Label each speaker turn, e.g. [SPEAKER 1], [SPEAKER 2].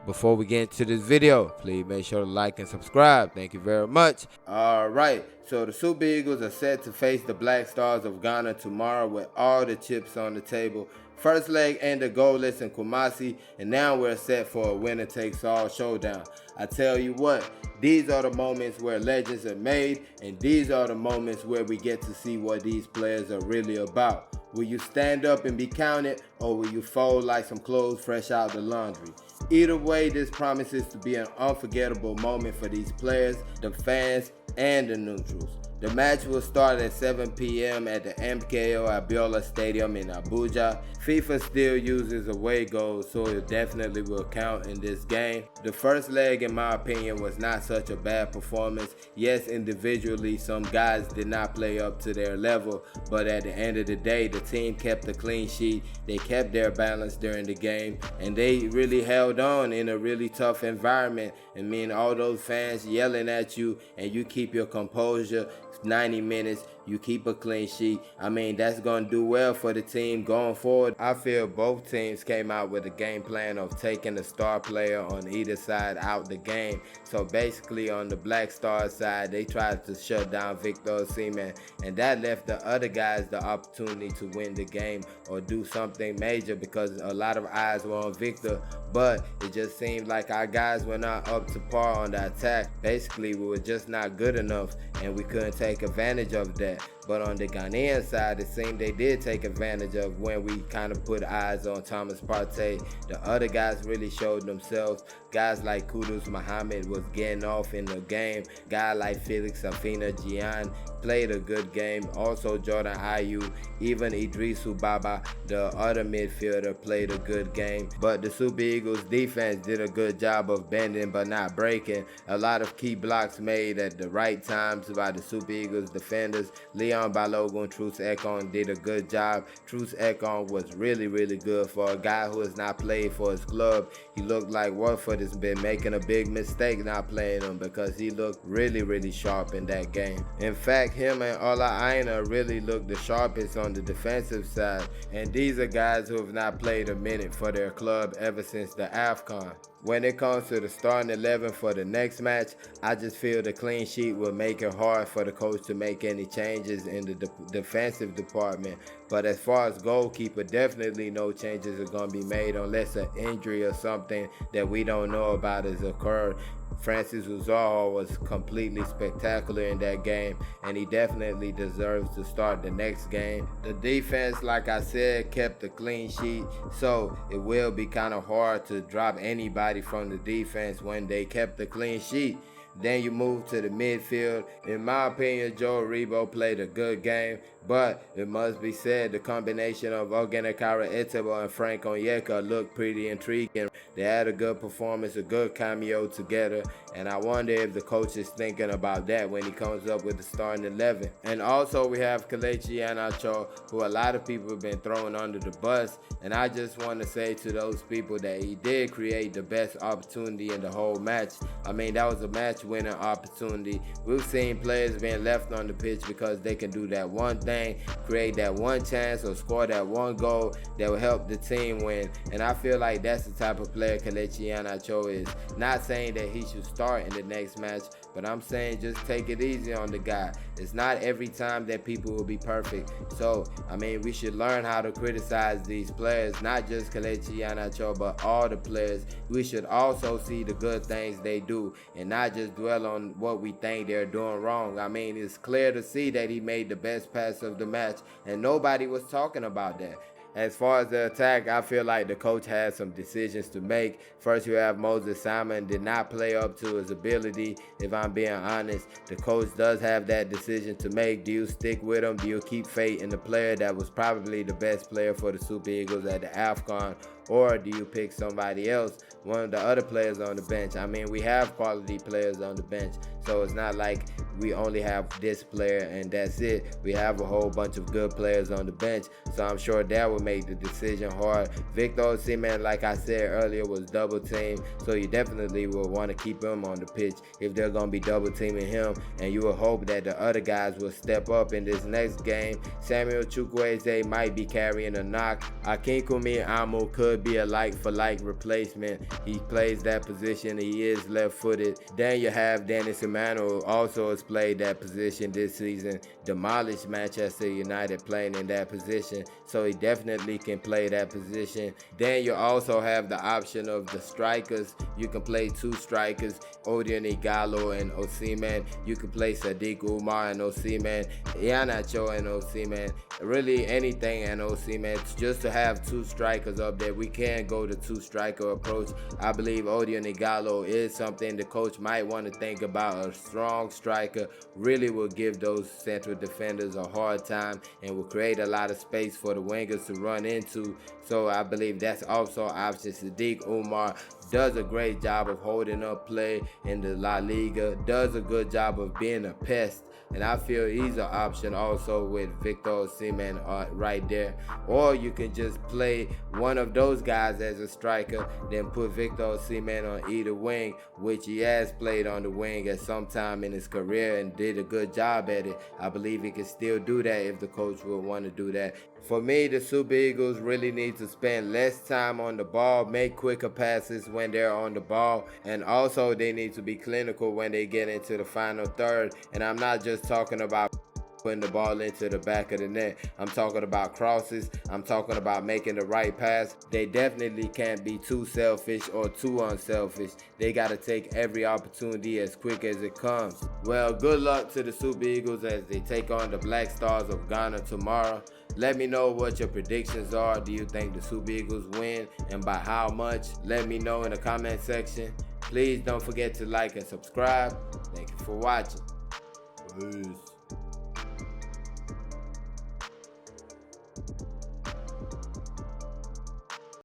[SPEAKER 1] Before we get into this video, please make sure to like and subscribe. Thank you very much. Alright, so the Super Eagles are set to face the Black Stars of Ghana tomorrow with all the chips on the table. First leg ended goalless in Kumasi, and now we're set for a winner-takes-all showdown. I tell you what, these are the moments where legends are made, and these are the moments where we get to see what these players are really about. Will you stand up and be counted, or will you fold like some clothes fresh out the laundry? Either way, this promises to be an unforgettable moment for these players, the fans, and the neutrals. The match will start at 7 p.m. at the MKO Abiola Stadium in Abuja. FIFA still uses away goals, so it definitely will count in this game. The first leg, in my opinion, was not such a bad performance. Yes, individually, some guys did not play up to their level, but at the end of the day, the team kept a clean sheet. They kept their balance during the game, and they really held on in a really tough environment. I mean, all those fans yelling at you, and you keep your composure. 90 minutes, you keep a clean sheet. I mean, that's going to do well for the team going forward. I feel both teams came out with a game plan of taking the star player on either side out the game. So basically on the Black Star side, they tried to shut down Victor Osimhen, and that left the other guys the opportunity to win the game or do something major because a lot of eyes were on Victor, but it just seemed like our guys were not up to par on the attack. Basically, we were just not good enough, and we couldn't take advantage of that. But on the Ghanaian side, it seemed they did take advantage of when we kind of put eyes on Thomas Partey. The other guys really showed themselves. Guys like Kudus Muhammad was getting off in the game. Guy like Felix Afina Gian played a good game. Also Jordan Ayew, even Idrisu Baba, the other midfielder, played a good game. But the Super Eagles defense did a good job of bending but not breaking. A lot of key blocks made at the right times by the Super Eagles defenders. Leon Balogun, Truce Ekong did a good job. Truce Ekong was really good for a guy who has not played for his club. He looked like Watford has been making a big mistake not playing him because he looked really sharp in that game. In fact, him and Ola Aina really looked the sharpest on the defensive side, and these are guys who have not played a minute for their club ever since the AFCON. When it comes to the starting 11 for the next match, I just feel the clean sheet will make it hard for the coach to make any changes in the defensive department. But as far as goalkeeper, definitely no changes are going to be made unless an injury or something that we don't know about has occurred. Francis Uzoho was completely spectacular in that game, and he definitely deserves to start the next game. The defense, like I said, kept a clean sheet, so it will be kind of hard to drop anybody from the defense when they kept a clean sheet. Then you move to the midfield. In my opinion, Joe Rebo played a good game, but it must be said the combination of Ogenekara Etebo and Frank Onyeka looked pretty intriguing. They had a good performance, a good cameo together, and I wonder if the coach is thinking about that when he comes up with the starting 11. And also we have Kelechi Iheanacho, who a lot of people have been throwing under the bus, and I just want to say to those people that he did create the best opportunity in the whole match. I mean, that was a match-winning opportunity. We've seen players being left on the pitch because they can do that one thing, create that one chance or score that one goal that will help the team win. And I feel like that's the type of player Kelechi Iheanacho is. Not saying that he should start in the next match, but I'm saying just take it easy on the guy. It's not every time that people will be perfect. So, I mean, we should learn how to criticize these players, not just Kelechi Iheanacho, but all the players. We should also see the good things they do and not just dwell on what we think they're doing wrong. I mean, it's clear to see that he made the best pass of the match, and nobody was talking about that. As far as the attack, I feel like the coach had some decisions to make. First, you have Moses Simon did not play up to his ability. If I'm being honest, the coach does have that decision to make. Do you stick with him? Do you keep faith in the player that was probably the best player for the Super Eagles at the AFCON? Or do you pick somebody else, one of the other players on the bench? I mean, we have quality players on the bench, so it's not like we only have this player and that's it. We have a whole bunch of good players on the bench, so I'm sure that will make the decision hard. Victor Osimhen, like I said earlier, was double teamed, so you definitely will want to keep him on the pitch if they're going to be double teaming him, and you will hope that the other guys will step up in this next game. Samuel Chukwueze might be carrying a knock. Akinkumi Amu could be a like-for-like replacement. He plays that position. He is left-footed. Then you have Dennis Emmanuel, also has played that position this season. Demolished Manchester United playing in that position, so he definitely can play that position. Then you also have the option of the strikers. You can play two strikers, Odion Ighalo and Osimhen. You can play Sadiq Umar and Osimhen, Iheanacho and Osimhen, really anything and Osimhen. Just to have two strikers up there, we can go the two-striker approach. I believe Odion Ighalo is something the coach might want to think about. A strong striker really will give those central defenders a hard time and will create a lot of space for the wingers to run into. So I believe that's also an option. Sadiq Umar does a great job of holding up play in the La Liga, does a good job of being a pest, and I feel he's an option also with Victor Osimhen right there. Or you can just play one of those guys as a striker, then put Victor Osimhen on either wing, which he has played on the wing at some time in his career and did a good job at it. I believe he can still do that if the coach would want to do that. For me, the Super Eagles really need to spend less time on the ball, make quicker passes when they're on the ball, and also they need to be clinical when they get into the final third. And I'm not just talking about putting the ball into the back of the net. I'm talking about crosses. I'm talking about making the right pass. They definitely can't be too selfish or too unselfish. They got to take every opportunity as quick as it comes. Well, good luck to the Super Eagles as they take on the Black Stars of Ghana tomorrow. Let me know what your predictions are. Do you think the Super Eagles win, and by how much? Let me know in the comment section. Please don't forget to like and subscribe. Thank you for watching. Peace.